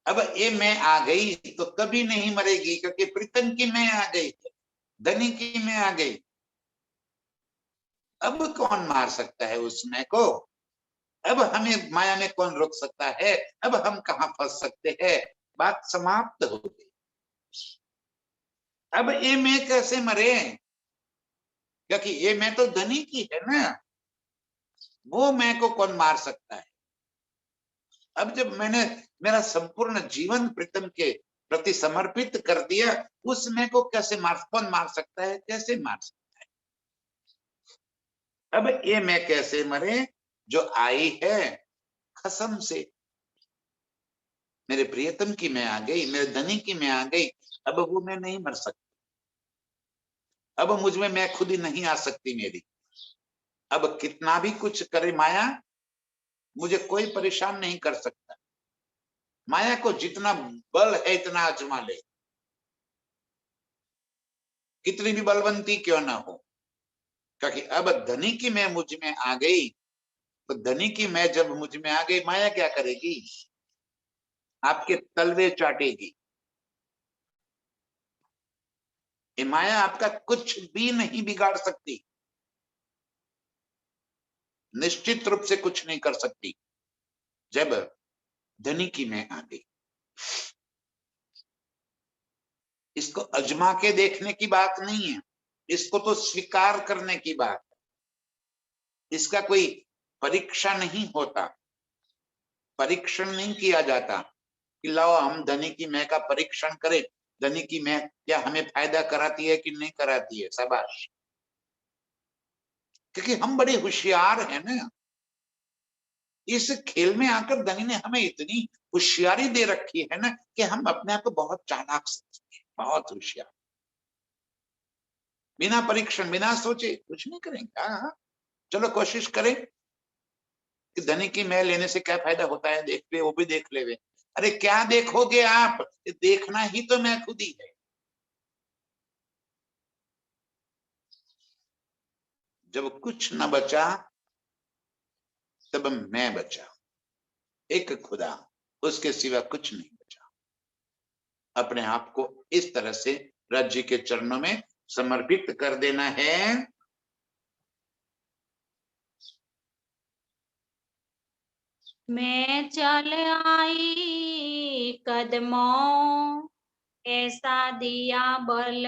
अब ये मैं आ गई तो कभी नहीं मरेगी, क्योंकि प्रीतम की मैं आ गई, धनी की मैं आ गई। अब कौन मार सकता है उस मैं को? अब हमें माया में कौन रोक सकता है? अब हम कहाँ फंस सकते हैं? बात समाप्त हो गई। अब ये मैं कैसे मरे? क्योंकि ये मैं तो धनी की है ना, वो मैं को कौन मार सकता है? अब जब मैंने मेरा संपूर्ण जीवन प्रीतम के प्रति समर्पित कर दिया, उस मैं को कैसे कौन मार सकता है? कैसे मार सकता है? अब ये मैं कैसे मरे? जो आई है कसम से, मेरे प्रियतम की मैं आ गई, मेरे धनी की मैं आ गई। अब वो मैं नहीं मर सकती। अब मुझ में मैं खुद ही नहीं आ सकती मेरी। अब कितना भी कुछ करे माया, मुझे कोई परेशान नहीं कर सकता। माया को जितना बल है इतना आजमा ले, कितनी भी बलवंती क्यों ना हो। क्योंकि अब धनी की मैं मुझ में आ गई, तो धनी की मैं जब मुझ में आ गई, माया क्या करेगी? आपके तलवे चाटेगी। ये माया आपका कुछ भी नहीं बिगाड़ सकती, निश्चित रूप से कुछ नहीं कर सकती। जब धनी की मैं आ गई, इसको अजमा के देखने की बात नहीं है, इसको तो स्वीकार करने की बात है। इसका कोई परीक्षा नहीं होता, परीक्षण नहीं किया जाता कि लाओ हम धनी की मैं का परीक्षण करें, धनी की मैं क्या हमें फायदा कराती है कि नहीं कराती है। शाबाश, क्योंकि हम बड़े होशियार हैं ना। इस खेल में आकर धनी ने हमें इतनी होशियारी दे रखी है ना, कि हम अपने आप को बहुत चालाक समझते हैं, बहुत होशियार। बिना परीक्षण, बिना सोचे कुछ नहीं करेंगे। हाँ, चलो कोशिश करें कि धनी की मैं लेने से क्या फायदा होता है, देख ले, वो भी देख ले वे। अरे क्या देखोगे आप? देखना ही तो मैं खुद ही है। जब कुछ न बचा तब मैं बचा, एक खुदा, उसके सिवा कुछ नहीं बचा। अपने आप को इस तरह से राज्य के चरणों में समर्पित कर देना है। मैं चल आई कदमों, ऐसा दिया बल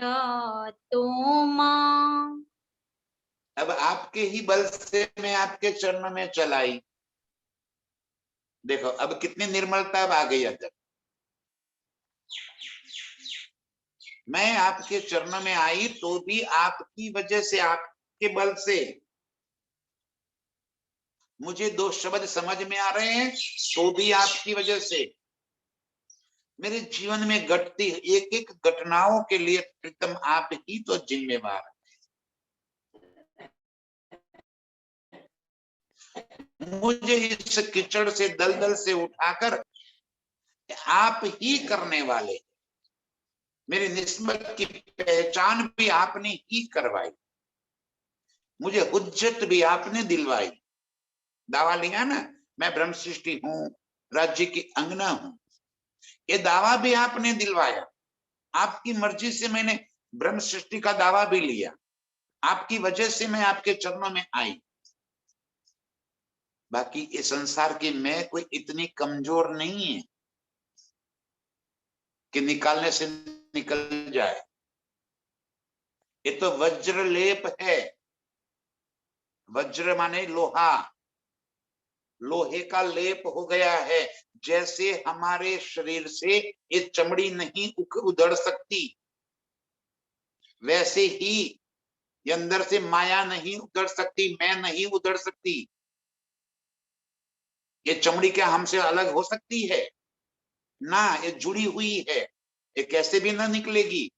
तुम। अब आपके ही बल से मैं आपके चरणों में चलाई। देखो अब कितनी निर्मलता अब आ गई अंदर। मैं आपके चरणों में आई तो भी आपकी वजह से, आपके बल से। मुझे दो शब्द समझ में आ रहे हैं तो भी आपकी वजह से। मेरे जीवन में घटती एक एक घटनाओं के लिए प्रीतम आप ही तो जिम्मेवार। मुझे इस कीचड़ से, दलदल से उठाकर आप ही करने वाले। मेरी निस्बत की पहचान भी आपने ही करवाई, मुझे हुज्जत भी आपने दिलवाई। दावा लिया ना, मैं ब्रह्म सृष्टि हूं, राज्य की अंगना हूं, ये दावा भी आपने दिलवाया। आपकी मर्जी से मैंने ब्रह्म सृष्टि का दावा भी लिया, आपकी वजह से मैं आपके चरणों में आई। बाकी इस संसार की मैं कोई इतनी कमजोर नहीं है कि निकालने से निकल जाए। ये तो वज्र लेप है। वज्र माने लोहा, लोहे का लेप हो गया है। जैसे हमारे शरीर से ये चमड़ी नहीं उधड़ सकती, वैसे ही ये अंदर से माया नहीं उधड़ सकती, मैं नहीं उधड़ सकती। ये चमड़ी क्या हमसे अलग हो सकती है? ना, ये जुड़ी हुई है, ये कैसे भी ना निकलेगी।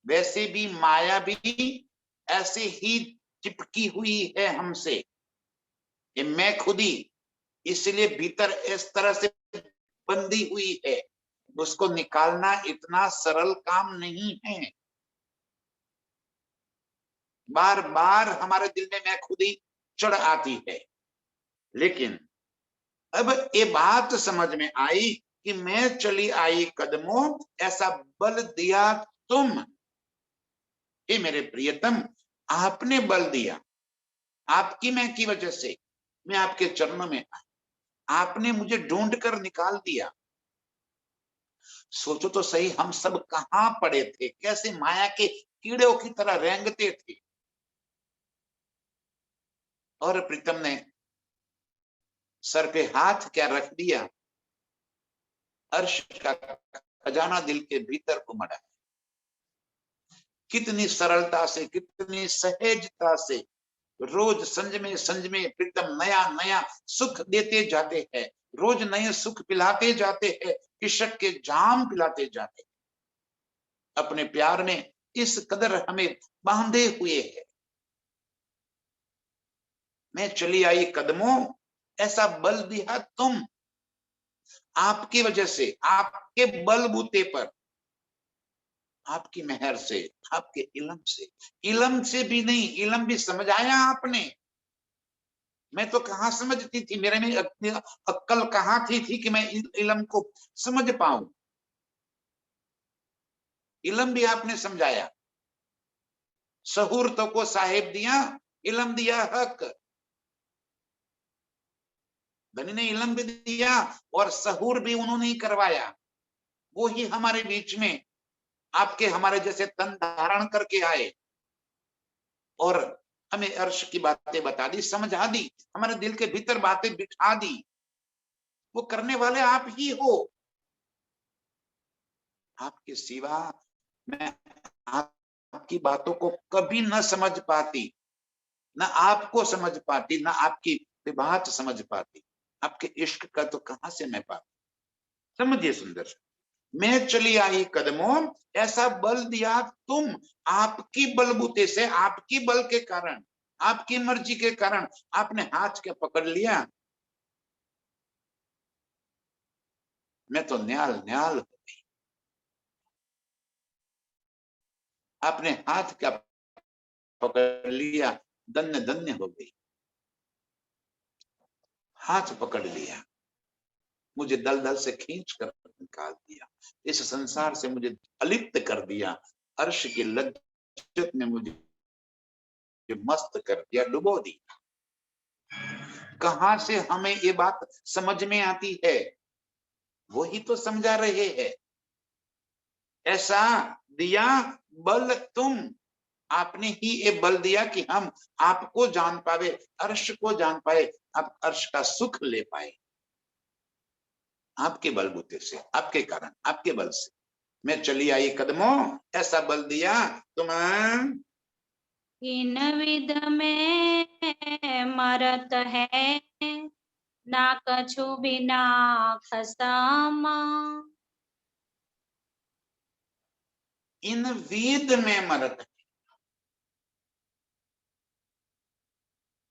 वैसे भी माया भी ऐसे ही चिपकी हुई है हमसे। ये मैं खुद ही इसलिए भीतर इस तरह से बंधी हुई है, उसको निकालना इतना सरल काम नहीं है। बार बार हमारे दिल में मैं खुद ही चढ़ आती है। लेकिन अब ये बात समझ में आई कि मैं चली आई कदमों, ऐसा बल दिया तुम। हे मेरे प्रियतम, आपने बल दिया, आपकी मैं की वजह से मैं आपके चरणों में आई, आपने मुझे ढूंढ कर निकाल दिया। सोचो तो सही, हम सब कहां पड़े थे, कैसे माया के कीड़ों की तरह रेंगते थे। और प्रीतम ने सर पे हाथ क्या रख दिया, अर्श का खजाना दिल के भीतर उमड़ा। कितनी सरलता से, कितनी सहजता से रोज संज में प्रीतम नया नया सुख देते जाते हैं, रोज नए सुख पिलाते जाते हैं, इश्क के जाम पिलाते जाते हैं। अपने प्यार में इस कदर हमें बांधे हुए है। मैं चली आई कदमों, ऐसा बल दिया तुम। आपकी वजह से, आपके बलबूते पर, आपकी मेहर से, आपके इलम से भी नहीं, इलम भी समझाया आपने। मैं तो कहां समझती थी, मेरे में अक्ल कहां थी कि मैं इलम को समझ पाऊं। इलम भी आपने समझाया। सहूरतों को साहिब दिया, इलम दिया हक। धनी ने इलम भी दिया और सहूर भी उन्होंने ही करवाया। वो ही हमारे बीच में आपके हमारे जैसे तन धारण करके आए और हमें अर्श की बातें बता दी, समझा दी, हमारे दिल के भीतर बातें बिठा दी। वो करने वाले आप ही हो। आपके सिवा मैं आपकी बातों को कभी न समझ पाती, ना आपको समझ पाती, ना आपकी बात समझ पाती। आपके इश्क का तो कहां से मैं पाती। समझिए सुंदर, मैं चली आई कदमों, ऐसा बल दिया तुम। आपकी बलबूते से, आपकी बल के कारण, आपकी मर्जी के कारण आपने हाथ क्या पकड़ लिया। मैं तो न्याल न्याल हो गई। आपने हाथ क्या पकड़ लिया, धन्य धन्य हो गई। हाथ पकड़ लिया, मुझे दलदल से खींच कर निकाल दिया, इस संसार से मुझे अलिप्त कर दिया, अर्श की लज्जत में मुझे मस्त कर दिया, डुबो दिया। कहां से हमें ये बात समझ में आती है, वही तो समझा रहे हैं। ऐसा दिया बल तुम, आपने ही ये बल दिया कि हम आपको जान पावे, अर्श को जान पाए, आप अर्श का सुख ले पाए। आपके बलबूते से, आपके कारण, आपके बल से मैं चली आई कदमों, ऐसा बल दिया तुम। इन विध में मरत है, ना कछु बिना खसामा। इन वेद में मरत है।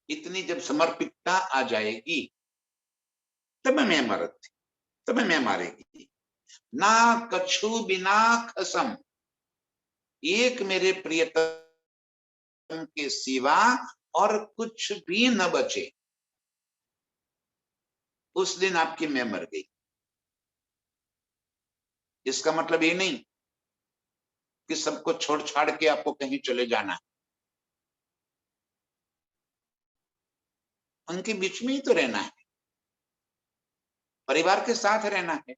इतनी जब समर्पितता आ जाएगी तब मैं मरत, तब मैं मारेगी। ना कछु बिना खसम, एक मेरे प्रियतम के सिवा और कुछ भी न बचे। उस दिन आपकी मैं मर गई। इसका मतलब ये नहीं कि सबको छोड़ छाड़ के आपको कहीं चले जाना, उनके बीच में ही तो रहना है, परिवार के साथ रहना है,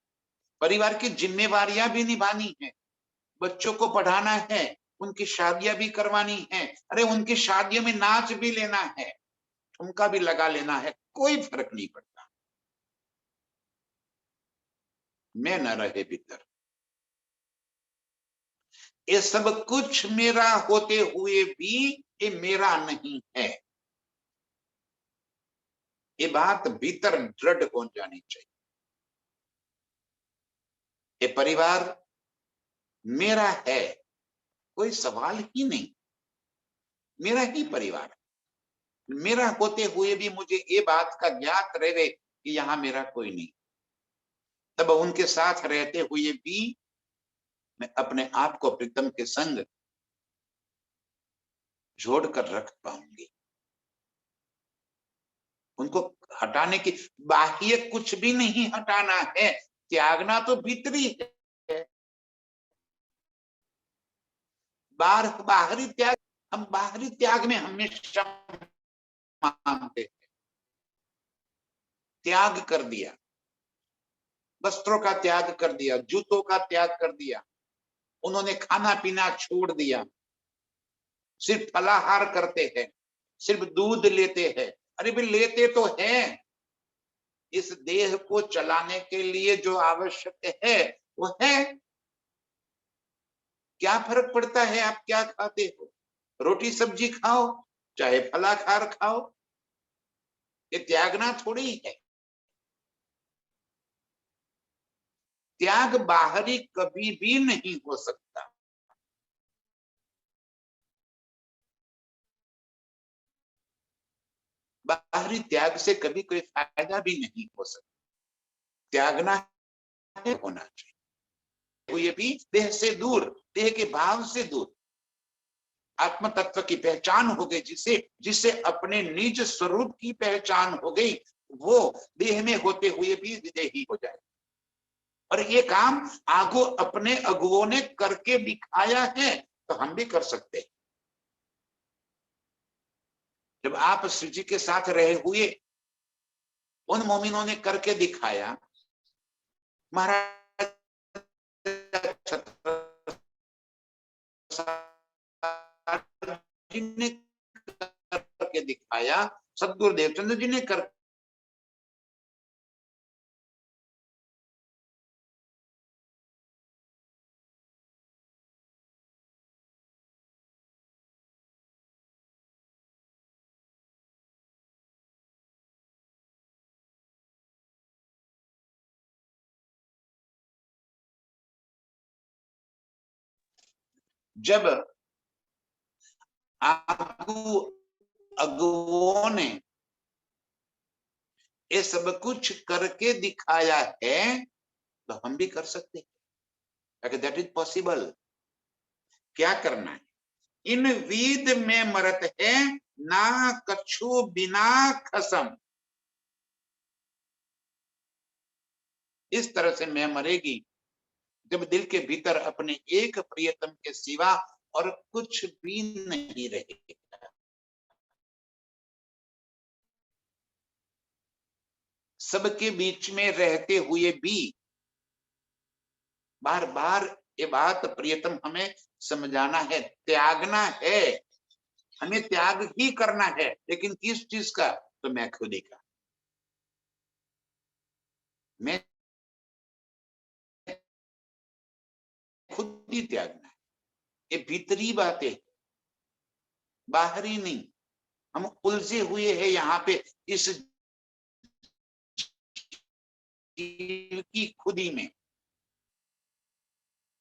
परिवार की जिम्मेवारियां भी निभानी है, बच्चों को पढ़ाना है, उनकी शादियां भी करवानी है, अरे उनकी शादियों में नाच भी लेना है, ठुमका भी लगा लेना है, कोई फर्क नहीं पड़ता। मैं न रहे भीतर, ये सब कुछ मेरा होते हुए भी ये मेरा नहीं है। ये बात भीतर दृढ़ हो जानी चाहिए। ये परिवार मेरा है, कोई सवाल ही नहीं, मेरा ही परिवार। मेरा होते हुए भी मुझे ये बात का ज्ञात रहे कि यहाँ मेरा कोई नहीं, तब उनके साथ रहते हुए भी मैं अपने आप को प्रीतम के संग जोड़ कर रख पाऊंगी। उनको हटाने की, बाह्य कुछ भी नहीं हटाना है, त्यागना तो भीतरी है। बाहरी त्याग, हम बाहरी त्याग में हमेशा मानते हैं। त्याग कर दिया, वस्त्रों का त्याग कर दिया, जूतों का त्याग कर दिया, उन्होंने खाना पीना छोड़ दिया, सिर्फ फलाहार करते हैं, सिर्फ दूध लेते हैं। अरे भी लेते तो हैं, इस देह को चलाने के लिए जो आवश्यक है वो है। क्या फर्क पड़ता है आप क्या खाते हो? रोटी सब्जी खाओ चाहे फलाहार खाओ, ये त्यागना थोड़ी है। त्याग बाहरी कभी भी नहीं हो सकता। बाहरी त्याग से कभी कोई फायदा भी नहीं हो सकता। त्यागना है, होना चाहिए। ये भी देह से दूर, देह के भाव से दूर, आत्म तत्व की पहचान हो गई, जिसे अपने निज स्वरूप की पहचान हो गई, वो देह में होते हुए भी विदेही हो जाए। और ये काम आगो अपने अगुओं ने करके दिखाया है, तो हम भी कर सकते हैं। जब आप श्री जी के साथ रहे हुए उन मोमिनों ने करके दिखाया, महाराज जी ने करके दिखाया, सदगुरुदेव चंद्र जी ने कर जब आपको अगुओं ने ये सब कुछ करके दिखाया है, तो हम भी कर सकते हैं। That is possible. क्या करना है? इन विद में मरत है ना कछु बिना खसम। इस तरह से मैं मरेगी जब दिल के भीतर अपने एक प्रियतम के सिवा और कुछ भी नहीं रहेगा। सबके बीच में रहते हुए भी बार बार ये बात प्रियतम हमें समझाना है, त्यागना है। हमें त्याग ही करना है, लेकिन किस चीज का? तो मैं खुदी का, मैं खुद ही त्यागना है। ये भीतरी बातें, बाहरी नहीं। हम उलझे हुए हैं यहाँ पे इस जीव की खुदी में।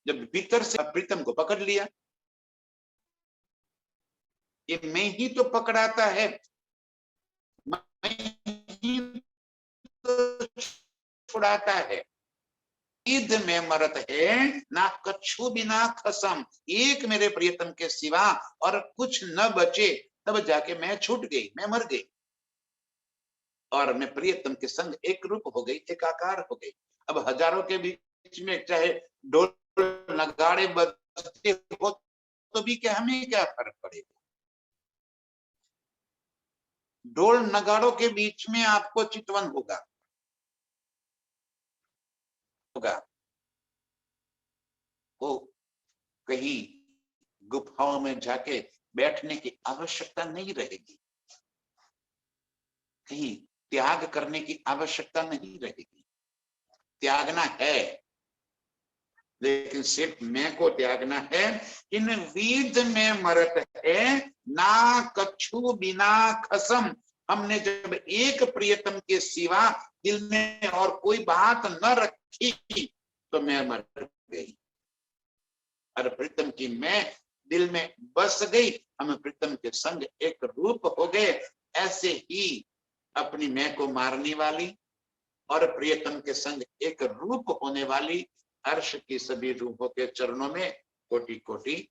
जब भीतर से प्रीतम को पकड़ लिया, ये मैं ही तो पकड़ाता है, मैं ही तो छुड़ाता है। ईद में मरत है ना कछु बिना खसम। एक मेरे प्रियतम के सिवा और कुछ न बचे, तब जाके मैं छूट गई, मैं मर गई और मैं प्रियतम के संग एक रूप हो गई, एक आकार हो गई। अब हजारों के बीच में चाहे ढोल नगाड़े बजते हो तो भी क्या, हमें क्या फर्क पड़ेगा? ढोल नगाड़ों के बीच में आपको चितवन होगा वो कहीं गुफाओं में जाके बैठने की आवश्यकता नहीं रहेगी, कहीं त्याग करने की आवश्यकता नहीं रहेगी। त्यागना है, लेकिन सिर्फ मैं को त्यागना है। इन वीद में मरत है ना कछु बिना खसम। हमने जब एक प्रियतम के सिवा दिल में और कोई बात न रखी तो मैं मर गई, और प्रीतम की मैं दिल में बस गई। हम प्रीतम के संग एक रूप हो गए। ऐसे ही अपनी मैं को मारने वाली, और प्रियतम के संग एक रूप होने वाली अर्श की सभी रूपों के चरणों में कोटि कोटि